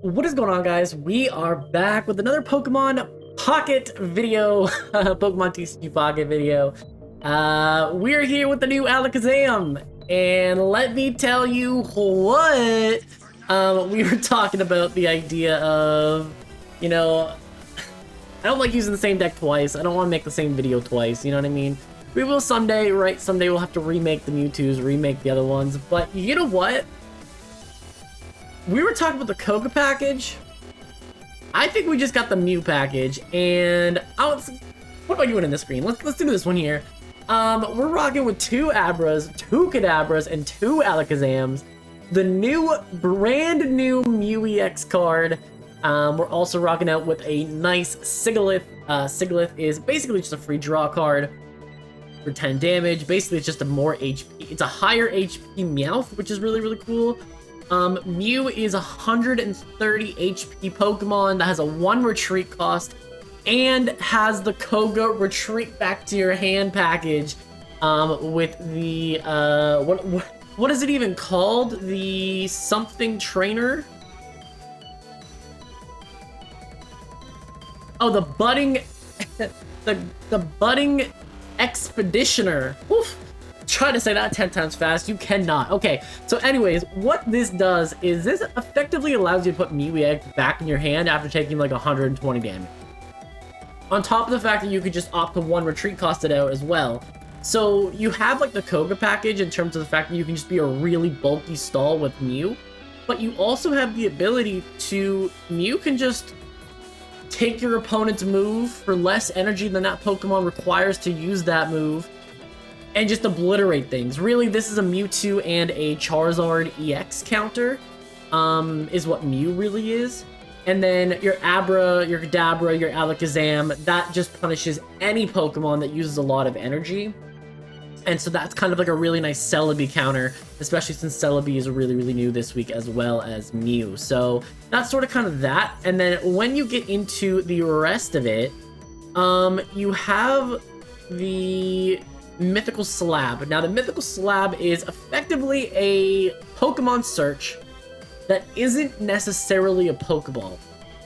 What is going on, guys? We are back with another Pokemon Pocket video, Pokemon TCG Pocket video. We're here with the new Alakazam, and let me tell you what, we were talking about the idea of, you know, I don't like using the same deck twice. I don't want to make the same video twice, you know what I mean? We will someday, right? Someday we'll have to remake the Mewtwo's, remake the other ones, but you know what? We were talking about the Koga package. I think we just got the Mew package, and what about you in this screen? Let's do this one here. We're rocking with 2 Abras, 2 Kadabras, and 2 Alakazams. The brand new Mew EX card. We're also rocking out with a nice Sigilyph. Sigilyph is basically just a free draw card for 10 damage. Basically, it's just a more HP. It's a higher HP Meowth, which is really, really cool. Mew is 130 HP Pokemon that has a 1 retreat cost and has the Koga retreat back to your hand package, with the, what is it even called? The something trainer? Oh, the budding, the budding expeditioner. Oof. Try to say that 10 times fast. You cannot. Okay, so anyways, what this does is this effectively allows you to put Mew EX back in your hand after taking like 120 damage. On top of the fact that you could just opt to 1 retreat cost it out as well. So you have like the Koga package in terms of the fact that you can just be a really bulky stall with Mew, but you also have the ability to, Mew can just take your opponent's move for less energy than that Pokemon requires to use that move, and just obliterate things. Really, this is a Mewtwo and a Charizard EX counter, is what Mew really is. And then your Abra, your Kadabra, your Alakazam, that just punishes any Pokemon that uses a lot of energy. And so that's kind of like a really nice Celebi counter, especially since Celebi is really, really new this week, as well as Mew. So that's sort of kind of that. And then when you get into the rest of it, you have the Mythical Slab. Now, the Mythical Slab is effectively a Pokemon search that isn't necessarily a Pokeball.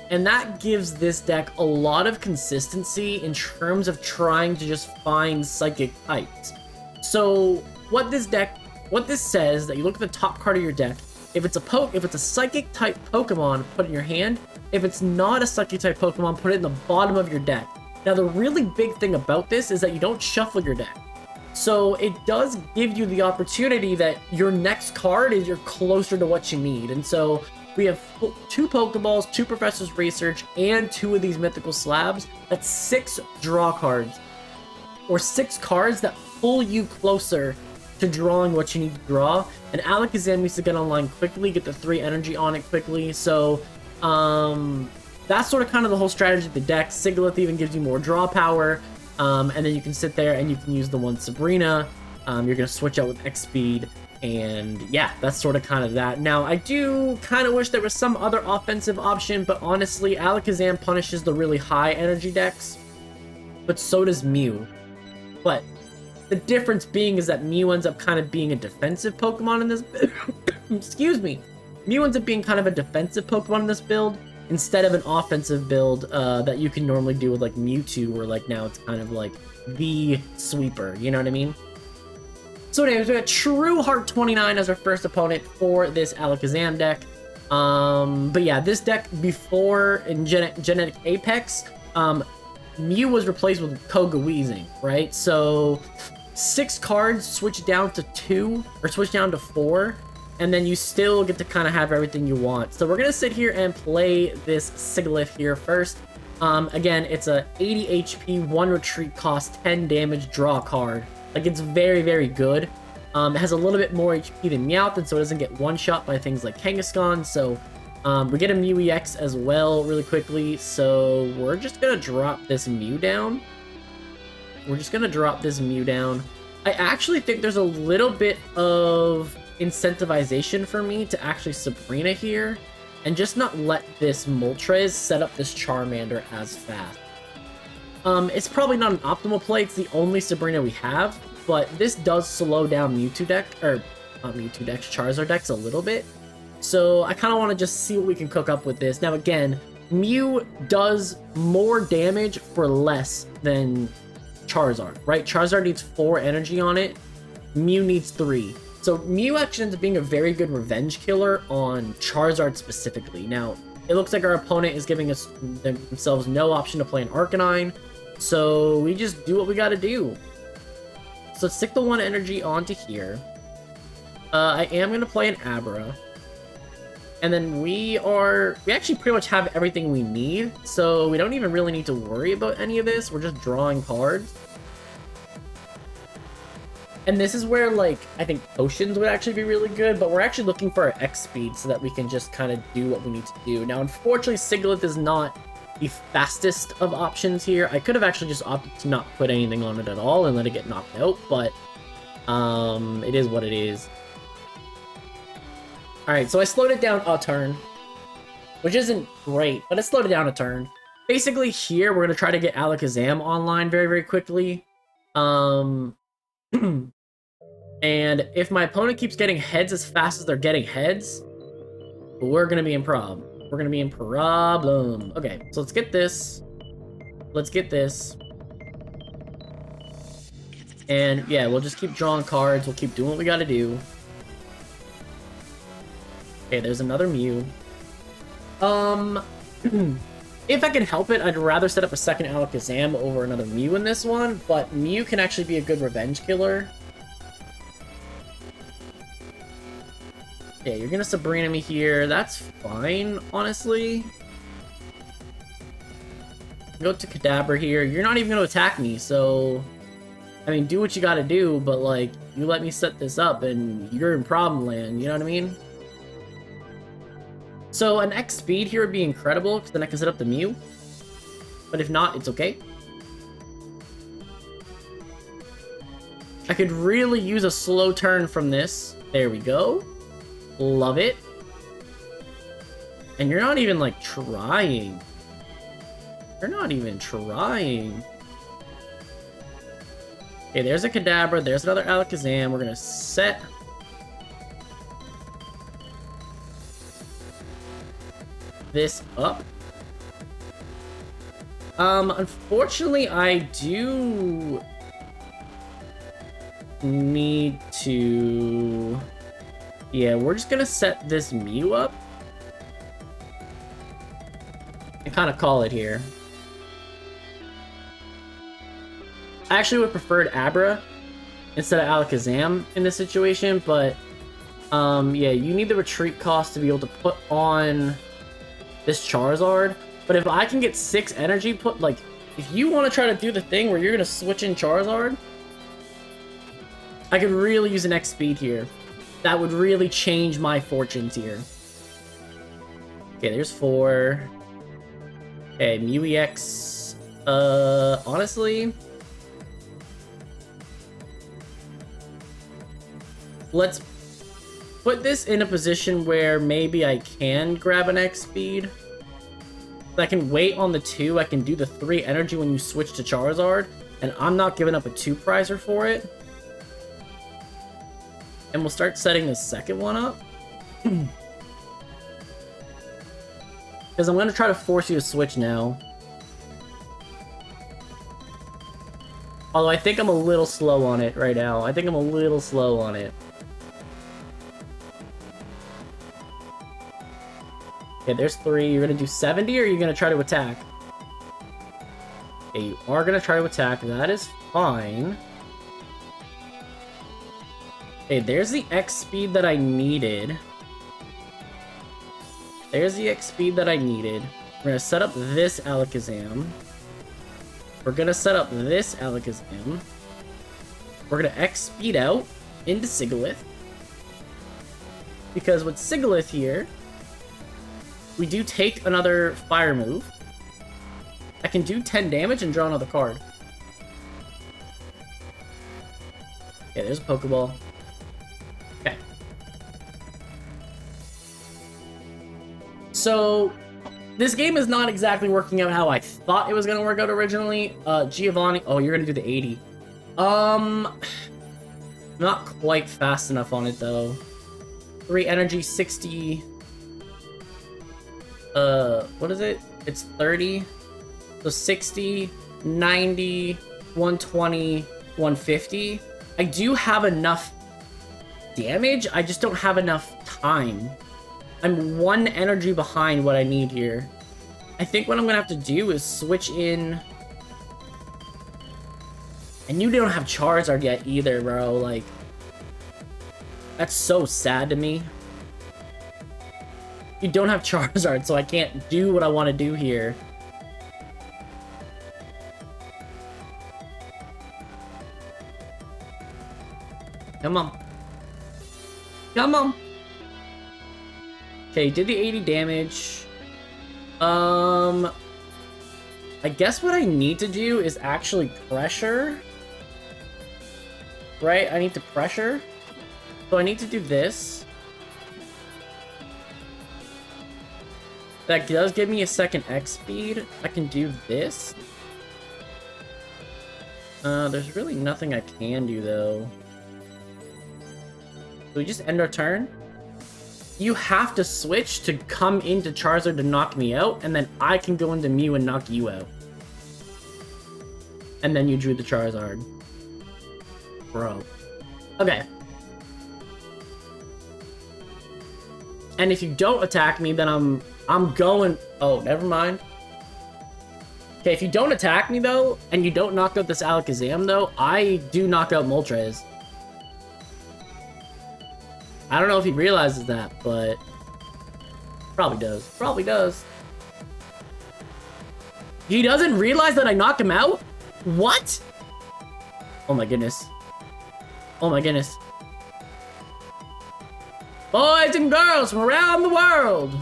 And that gives this deck a lot of consistency in terms of trying to just find psychic types. So what this says, that you look at the top card of your deck, if it's a psychic type Pokemon, put it in your hand. If it's not a psychic type Pokemon, put it in the bottom of your deck. Now, the really big thing about this is that you don't shuffle your deck. So it does give you the opportunity that your next card is you're closer to what you need. And so we have 2 Pokeballs, 2 Professor's Research, and 2 of these Mythical Slabs. That's 6 draw cards, or 6 cards that pull you closer to drawing what you need to draw. And Alakazam needs to get online quickly, get the 3 energy on it quickly. So that's sort of kind of the whole strategy of the deck. Sigilyph even gives you more draw power. And then you can sit there and you can use the one Sabrina. You're going to switch out with X speed. And yeah, that's sort of kind of that. Now, I do kind of wish there was some other offensive option, but honestly, Alakazam punishes the really high energy decks, but so does Mew. But the difference being is that Mew ends up kind of being a defensive Pokemon in this excuse me. Mew ends up being kind of a defensive Pokemon in this build, instead of an offensive build that you can normally do with like Mewtwo, where like now it's kind of like the sweeper, you know what I mean? So anyways, we got True Heart 29 as our first opponent for this Alakazam deck. But yeah, this deck before in Genetic Apex, Mew was replaced with Koga Weezing, right? So 6 cards switch down to 2, or switch down to 4. And then you still get to kind of have everything you want. So we're going to sit here and play this Sigilyph here first. Again, it's a 80 HP, 1 retreat cost, 10 damage draw card. Like, it's very, very good. It has a little bit more HP than Meowth, and so it doesn't get one-shot by things like Kangaskhan. So we get a Mew EX as well really quickly. So we're just going to drop this Mew down. I actually think there's a little bit of incentivization for me to actually Sabrina here and just not let this Moltres set up this Charmander as fast. It's probably not an optimal play. It's the only Sabrina we have, but this does slow down Mewtwo deck, or not Mewtwo decks, Charizard decks a little bit. So I kind of want to just see what we can cook up with this. Now again, Mew does more damage for less than Charizard, right? Charizard needs 4 energy on it. Mew needs 3. So Mew actually ends up being a very good revenge killer on Charizard specifically. Now, it looks like our opponent is giving us themselves no option to play an Arcanine. So we just do what we gotta do. So let's stick the 1 energy onto here. I am going to play an Abra. And then we actually pretty much have everything we need. So we don't even really need to worry about any of this. We're just drawing cards. And this is where, like, I think potions would actually be really good. But we're actually looking for our X speed so that we can just kind of do what we need to do. Now, unfortunately, Sigilyph is not the fastest of options here. I could have actually just opted to not put anything on it at all and let it get knocked out. But it is what it is. Alright, so I slowed it down a turn, which isn't great, but it slowed it down a turn. Basically, here, we're going to try to get Alakazam online very, very quickly. And if my opponent keeps getting heads as fast as they're getting heads, we're going to be in problem. We're going to be in problem. Okay, so let's get this. Let's get this. And, yeah, we'll just keep drawing cards. We'll keep doing what we got to do. Okay, there's another Mew. If I can help it, I'd rather set up a second Alakazam over another Mew in this one, but Mew can actually be a good revenge killer. Yeah, you're gonna Sabrina me here. That's fine, honestly. Go to Kadabra here. You're not even gonna attack me, so... I mean, do what you gotta do, but, like, you let me set this up and you're in problem land, you know what I mean? So an X speed here would be incredible, because then I can set up the Mew. But if not, it's okay. I could really use a slow turn from this. There we go. Love it. And you're not even, like, trying. You're not even trying. Okay, there's a Kadabra. There's another Alakazam. We're going to set... this up. Unfortunately, I do need to... Yeah, we're just gonna set this Mew up and kind of call it here. I actually would have preferred Abra instead of Alakazam in this situation, but yeah, you need the retreat cost to be able to put on this Charizard. But if I can get 6 energy put, like, if you want to try to do the thing where you're going to switch in Charizard, I could really use an X speed here. That would really change my fortunes here. Okay, there's 4. Okay, Mew EX. Honestly, let's put this in a position where maybe I can grab an X speed. I can wait on the 2. I can do the 3 energy when you switch to Charizard. And I'm not giving up a 2 prizer for it. And we'll start setting the second one up. Because I'm going to try to force you to switch now. Although I think I'm a little slow on it right now. I think I'm a little slow on it. Okay, there's 3. You're going to do 70, or are you going to try to attack? Okay, you are going to try to attack. That is fine. Okay, there's the X speed that I needed. There's the X speed that I needed. We're going to set up this Alakazam. We're going to set up this Alakazam. We're going to X speed out into Sigilyph. Because with Sigilyph here, we do take another fire move. I can do 10 damage and draw another card. Okay, there's a Pokeball. Okay. So, this game is not exactly working out how I thought it was going to work out originally. Giovanni... Oh, you're going to do the 80. Not quite fast enough on it, though. 3 energy, 60... what is it? It's 30. So 60, 90, 120, 150. I do have enough damage, I just don't have enough time. I'm 1 energy behind what I need here. I think what I'm gonna have to do is switch in... And you don't have Charizard yet either, bro. Like, that's so sad to me. You don't have Charizard, so I can't do what I want to do here. Come on. Come on. Okay, did the 80 damage. I guess what I need to do is actually pressure. Right? I need to pressure. So I need to do this. That does give me a second X speed. I can do this. There's really nothing I can do, though. So we just end our turn? You have to switch to come into Charizard to knock me out, and then I can go into Mew and knock you out. And then you drew the Charizard. Bro. Okay. And if you don't attack me, then I'm going... Oh, never mind. Okay, if you don't attack me, though, and you don't knock out this Alakazam, though, I do knock out Moltres. I don't know if he realizes that, but... Probably does. Probably does. He doesn't realize that I knocked him out? What? Oh my goodness. Oh my goodness. Boys and girls from around the world!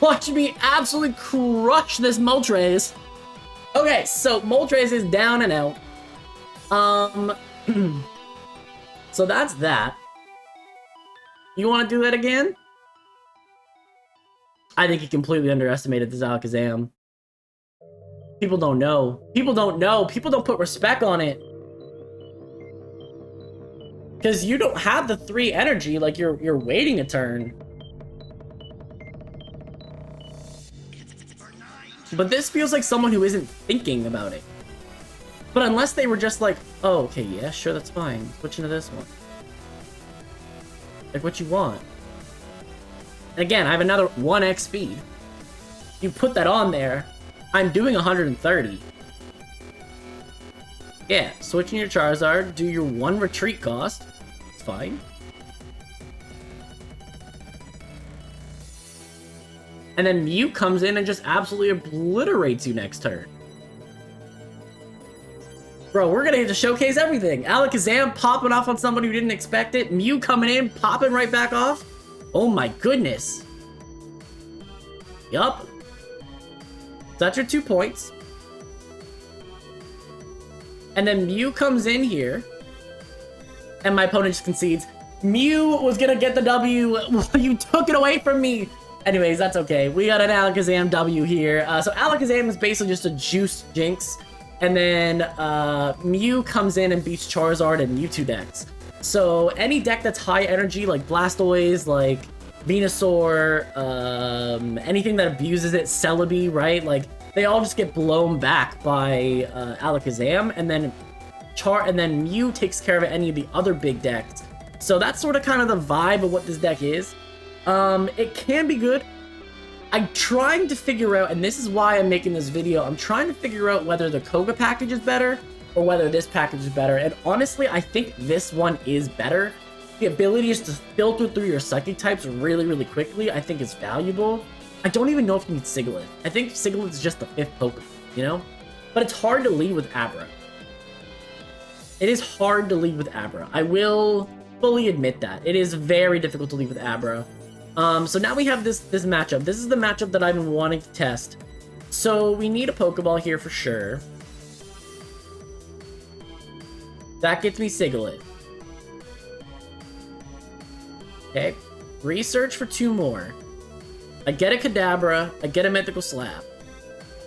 Watch me absolutely crush this Moltres. Okay, so Moltres is down and out. So that's that. You want to do that again? I think he completely underestimated this Alakazam. People don't know. People don't know. People don't put respect on it. Because you don't have the 3 energy, like you're waiting a turn. But this feels like someone who isn't thinking about it. But unless they were just like, oh, okay, yeah, sure, that's fine. Switch into this one. Like what you want. And again, I have another 1x speed. You put that on there, I'm doing 130. Yeah, switching your Charizard, do your 1 retreat cost. It's fine. And then Mew comes in and just absolutely obliterates you next turn. Bro, we're gonna get to showcase everything. Alakazam popping off on somebody who didn't expect it. Mew coming in, popping right back off. Oh my goodness. Yup. That's your 2 points. And then Mew comes in here. And my opponent just concedes. Mew was gonna get the W. You took it away from me. Anyways, that's okay. We got an Alakazam W here. So Alakazam is basically just a juiced Jinx. And then Mew comes in and beats Charizard and Mewtwo decks. So any deck that's high energy, like Blastoise, like Venusaur, anything that abuses it, Celebi, right? Like they all just get blown back by Alakazam, and then Mew takes care of any of the other big decks. So that's sort of kind of the vibe of what this deck is. It can be good. I'm trying to figure out, and this is why I'm making this video, I'm trying to figure out whether the Koga package is better or whether this package is better. And honestly, I think this one is better. The ability is to filter through your psychic types really, really quickly, I think is valuable. I don't even know if you need Sigilyph. I think Sigilyph is just the 5th Pokemon, you know? But it's hard to lead with Abra. It is hard to lead with Abra. I will fully admit that. It is very difficult to lead with Abra. So now we have this matchup. This is the matchup that I've been wanting to test. So we need a Pokeball here for sure. That gets me Sigilyph. Okay. Research for 2 more. I get a Kadabra. I get a Mythical Slab.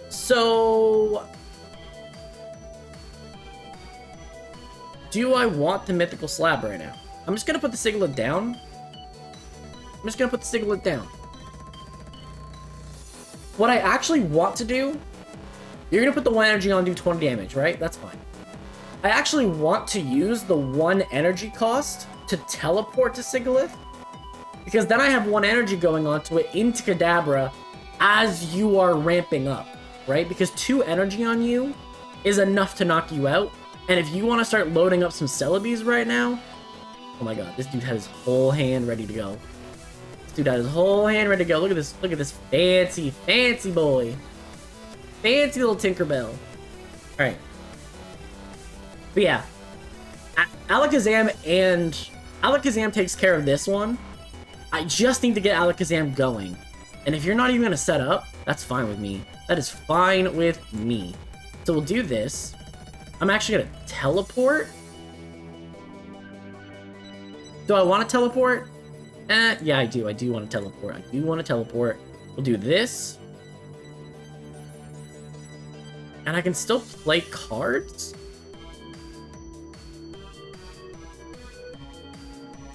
So... do I want the Mythical Slab right now? I'm just gonna put the Sigilyph down. I'm just gonna put the Sigilyph down. what I actually want to do, you're gonna put the 1 energy on, do 20 damage, right? That's fine. I actually want to use the 1 energy cost to teleport to Sigalith, because then I have 1 energy going onto it into Kadabra as you are ramping up, right? Because 2 energy on you is enough to knock you out. And if you want to start loading up some Celebis right now, oh my god, this dude had his whole hand ready to go. This dude had his whole hand ready to go. Look at this fancy, fancy boy. Fancy little Tinkerbell. Alright. But yeah. Alakazam takes care of this one. I just need to get Alakazam going. And if you're not even going to set up, that's fine with me. That is fine with me. So we'll do this. I'm actually going to teleport. Do I want to teleport? Yeah, I do. I do want to teleport. I do want to teleport. We'll do this. And I can still play cards?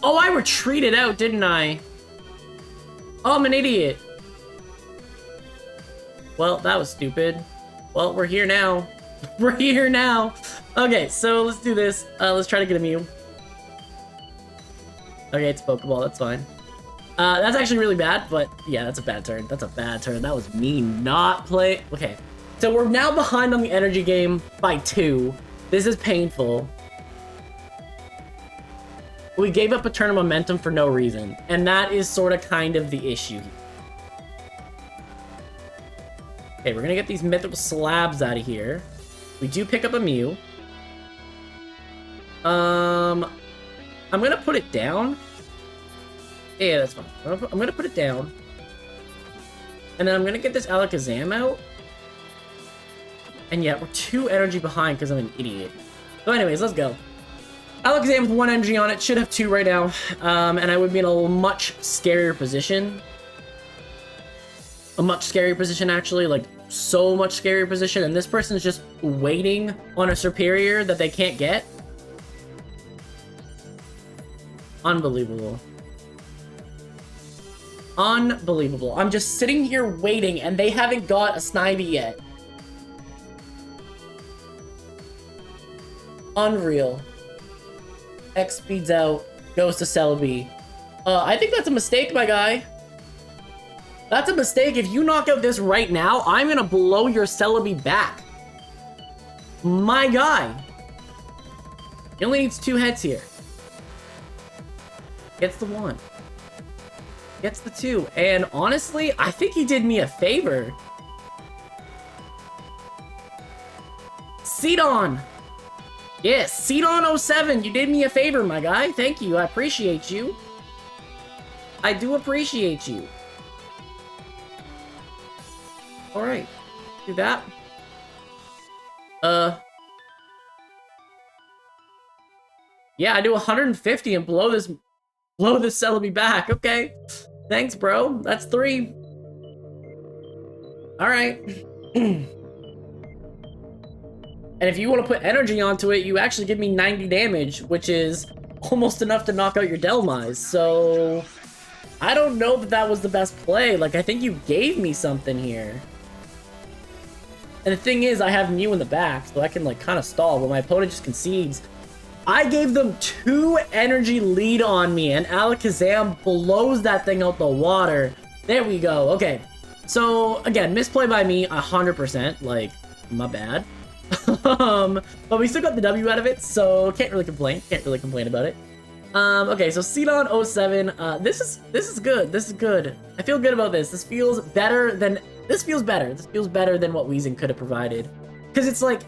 Oh, I retreated out, didn't I? Oh, I'm an idiot. Well, that was stupid. Well, we're here now. We're here now. Okay, so let's do this. Let's try to get a Mew. Okay, it's a Pokeball. That's fine. That's actually really bad, but yeah, that's a bad turn. That's a bad turn. That was me not play. Okay, so we're now behind on the energy game by 2. This is painful. We gave up a turn of momentum for no reason, and that is sort of kind of the issue. Okay, we're gonna get these mythical slabs out of here. We do pick up a Mew. I'm gonna put it down. Yeah, that's fine. I'm gonna put it down. And then I'm gonna get this Alakazam out. And yeah, we're 2 energy behind because I'm an idiot. So anyways, let's go. Alakazam with 1 energy on it, should have 2 right now. And I would be in a much scarier position. A much scarier position, actually. Like, so much scarier position. And this person's just waiting on a superior that they can't get. Unbelievable. Unbelievable. I'm just sitting here waiting, and they haven't got a Snivy yet. Unreal. X speeds out, goes to Celebi. I think that's a mistake, my guy. That's a mistake. If you knock out this right now, I'm gonna blow your Celebi back. My guy. He only needs 2 heads here. Gets the 1. Gets the 2. And honestly, I think he did me a favor. Sidon. Yes, Sidon07, you did me a favor, my guy. Thank you, I appreciate you. I do appreciate you. Alright, do that. Yeah, I do 150 and blow this Celebi back. Okay, thanks, bro. That's 3. Alright. And if you want to put energy onto it, you actually give me 90 damage, which is almost enough to knock out your Delmise. So, I don't know that that was the best play. Like, I think you gave me something here. And the thing is, I have Mew in the back, so I can, like, kind of stall, but my opponent just concedes. I gave them 2 energy lead on me, and Alakazam blows that thing out the water. There we go. Okay. So, again, misplay by me, 100%. Like, my bad. But we still got the W out of it, so can't really complain. Can't really complain about it. Okay, so Sidon07, this is good. This is good. I feel good about this. This feels better than This feels better than what Weezing could have provided. Because it's like,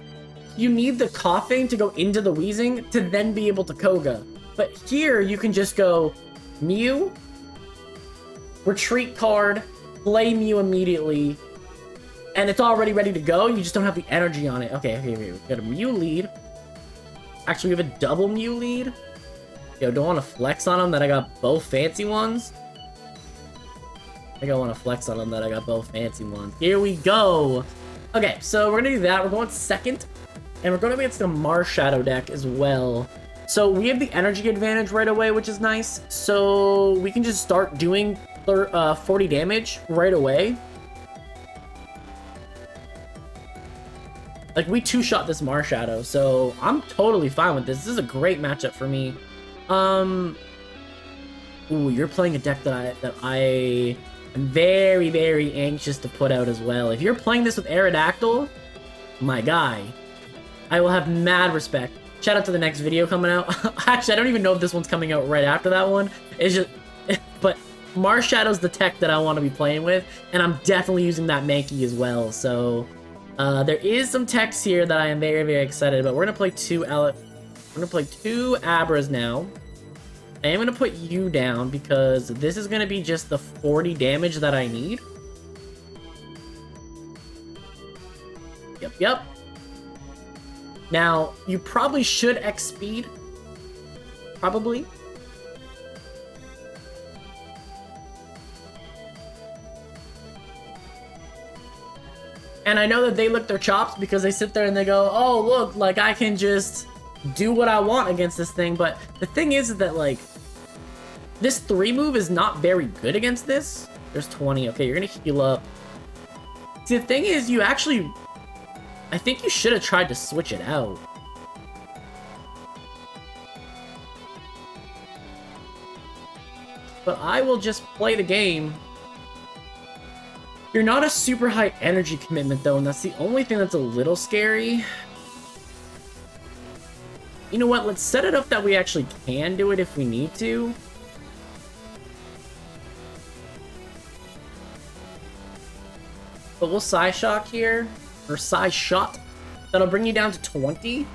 you need the coughing to go into the Weezing to then be able to Koga. But here, you can just go Mew, retreat card, play Mew immediately, and it's already ready to go. You just don't have the energy on it. Okay, here we got a Mew lead. Actually, we have a double Mew lead. Yo, don't want to flex on him that I got both fancy ones. I think I want to flex on him that I got both fancy ones. Here we go. Okay, so we're going to do that. We're going second. And we're going to be against the Marshadow deck as well. So we have the energy advantage right away, which is nice. So we can just start doing 40 damage right away. Like, we two-shot this Marshadow, so I'm totally fine with this. This is a great matchup for me. Ooh, you're playing a deck that I am very, very anxious to put out as well. If you're playing this with Aerodactyl, my guy, I will have mad respect. Shout out to the next video coming out. Actually, I don't even know if this one's coming out right after that one. It's just, but Marshadow's the tech that I want to be playing with, and I'm definitely using that Mankey as well. So there is some techs here that I am very, very excited about. We're gonna play two Abras now. I am gonna put you down because this is gonna be just the 40 damage that I need. Yep. Now, you probably should X speed. Probably. And I know that they lick their chops because they sit there and they go, oh, look, like, I can just do what I want against this thing. But the thing is that, like, this 3 move is not very good against this. There's 20. Okay, you're gonna heal up. See, the thing is, you actually... I think you should have tried to switch it out. But I will just play the game. You're not a super high energy commitment, though, and that's the only thing that's a little scary. You know what? Let's set it up that we actually can do it if we need to. But we'll Psyshock here. Or Psyshot. That'll bring you down to 20.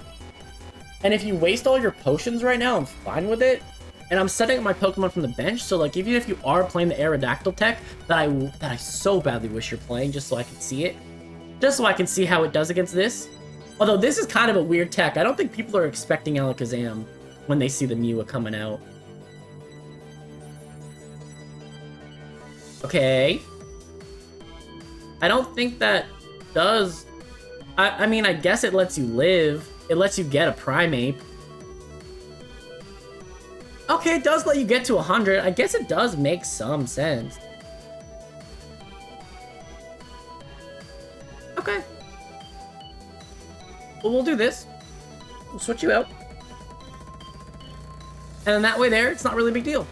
And if you waste all your potions right now, I'm fine with it. And I'm setting up my Pokemon from the bench, so like even if you are playing the Aerodactyl tech that I so badly wish you're playing, just so I can see it. Just so I can see how it does against this. Although this is kind of a weird tech. I don't think people are expecting Alakazam when they see the Mew coming out. Okay. I don't think that does... I mean, I guess it lets you live. It lets you get a Primeape. Okay, it does let you get to 100. I guess it does make some sense. Okay. Well, we'll do this. We'll switch you out. And then that way there, it's not really a big deal.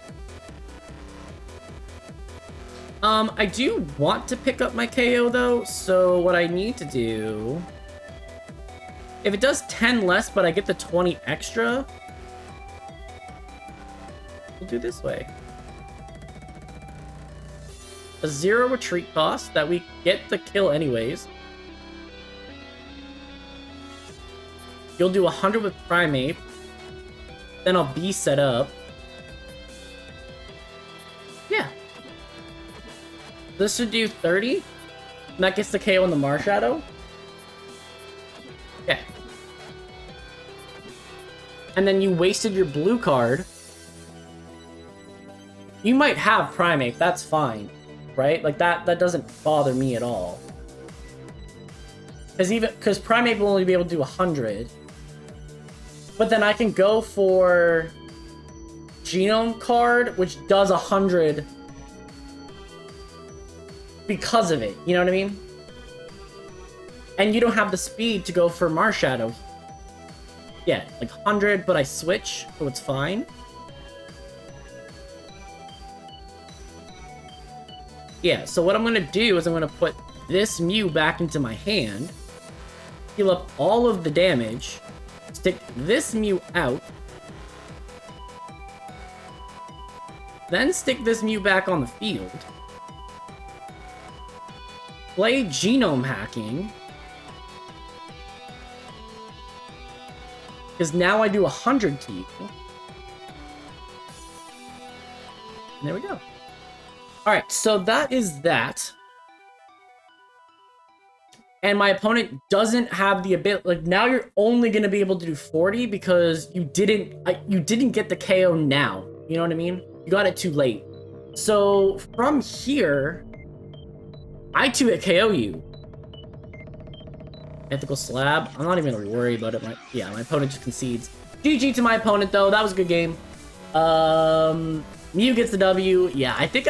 I do want to pick up my KO though, so what I need to do... If it does 10 less, but I get the 20 extra... We'll do this way. A 0 retreat cost that we get the kill anyways. You'll do 100 with Primeape. Then I'll be set up. Yeah. This should do 30. And that gets the KO on the Marshadow. Okay. And then you wasted your blue card. You might have Primeape, that's fine. Right? Like that doesn't bother me at all. Because Primeape will only be able to do 100. But then I can go for Genome card, which does 100 because of it. You know what I mean? And you don't have the speed to go for Marshadow. Yeah, like 100, but I switch, so it's fine. Yeah, so what I'm going to do is I'm going to put this Mew back into my hand, heal up all of the damage, stick this Mew out, then stick this Mew back on the field, play Genome Hacking, because now I do 100 to you. And there we go. Alright, so that is that. And my opponent doesn't have the ability, like now you're only going to be able to do 40 because you didn't get the KO now. You know what I mean? You got it too late. So from here, I 2-hit KO you. Mythical Slab. I'm not even gonna worry about it. My opponent just concedes. GG to my opponent though. That was a good game. Mew gets the W. Yeah, I think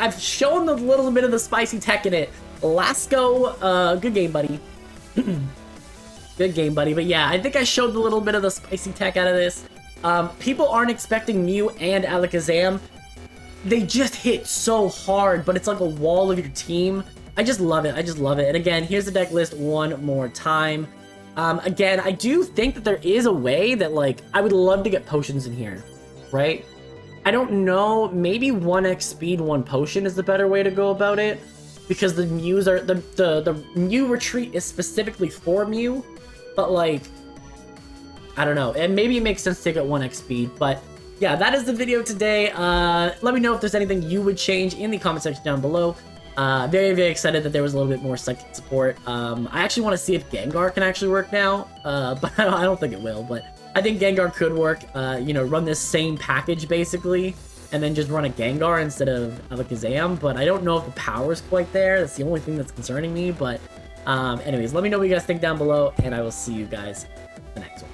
I've shown a little bit of the spicy tech in it. Lasco, good game, buddy. Good game, buddy. But yeah, I think I showed a little bit of the spicy tech out of this. People aren't expecting Mew and Alakazam. They just hit so hard, but it's like a wall of your team. I just love it. I just love it. And again, here's the deck list one more time. Again, I do think that there is a way that, like, I would love to get potions in here, right? I don't know, maybe 1x speed, 1 potion is the better way to go about it, because the Mews are, the Mew retreat is specifically for Mew, but, like, I don't know, and maybe it makes sense to take at 1x speed, but yeah, that is the video today. Let me know if there's anything you would change in the comment section down below. Very, very excited that there was a little bit more psychic support. I actually want to see if Gengar can actually work now, but I don't think it will, but I think Gengar could work. You know, run this same package basically, and then just run a Gengar instead of Alakazam, but I don't know if the power is quite there. That's the only thing that's concerning me, but anyways, let me know what you guys think down below, and I will see you guys in the next one.